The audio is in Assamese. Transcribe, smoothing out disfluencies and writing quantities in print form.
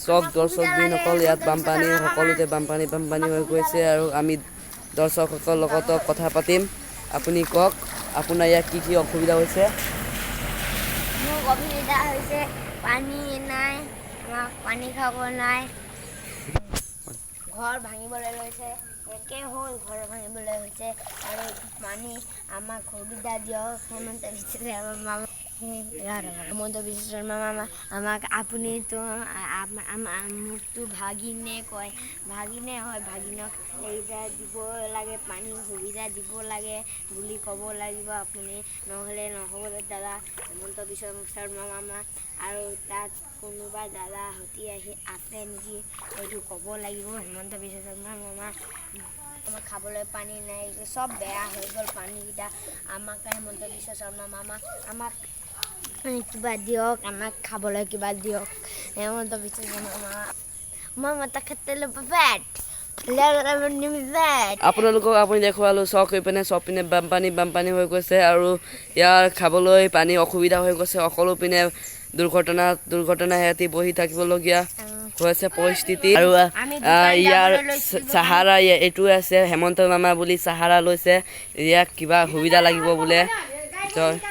চব দৰ্শকবিনসকল ইয়াত বানপানী সকলোতে বানপানী হৈ গৈছে আৰু আমি দৰ্শকসকলৰ লগত কথা পাতিম। আপুনি কওক আপোনাৰ ইয়াত কি অসুবিধা হৈছে? মোৰ অসুবিধা হৈছে পানী নাই, আমাক পানী খাব নাই, ঘৰ ভাঙিবলৈ লৈছে, একে হ'ল ঘৰ ভাঙিবলৈ হৈছে আৰু পানী আমাক সুবিধা দিয়ক। হেমন্ত বিশ্ব শৰ্মা আমাক আপুনিতো মোকতো ভাগিনে কয়, ভাগিনে হয়, ভাগিনক এইটা দিব লাগে, পানী সুবিধা দিব লাগে বুলি ক'ব লাগিব আপুনি, নহ'লে নহ'ব দাদা। হেমন্ত বিশ্ব শৰ্মা মামা আৰু তাত কোনোবা দাদা সতি আছে নেকি সেইটো ক'ব লাগিব। হেমন্ত বিশ্ব শৰ্মা মামা আমাক খাবলৈ পানী নাই, চব বেয়া হৈ গ'ল পানীকেইটা। আমাক হেমন্ত বিশ্ব শৰ্মা মামা আমাক কিবা দিয়ক, আমাক খাবলৈ কিবা দিয়ক। হেমন্ত বিশ্ব শৰ্মা মামা আপোনালোকক আপুনি দেখুৱালোঁ চক হৈ পিনে চব পিনে বানপানী হৈ গৈছে আৰু ইয়াৰ খাবলৈ পানী অসুবিধা হৈ গৈছে। সকলো পিনে দুৰ্ঘটনা সিহঁতি বহি থাকিবলগীয়া হৈছে পৰিস্থিতি আৰু ইয়াৰ চাহাৰা এইটো আছে হেমন্ত মামা বুলি চাহাৰা লৈছে। ইয়াক কিবা সুবিধা লাগিব বোলে।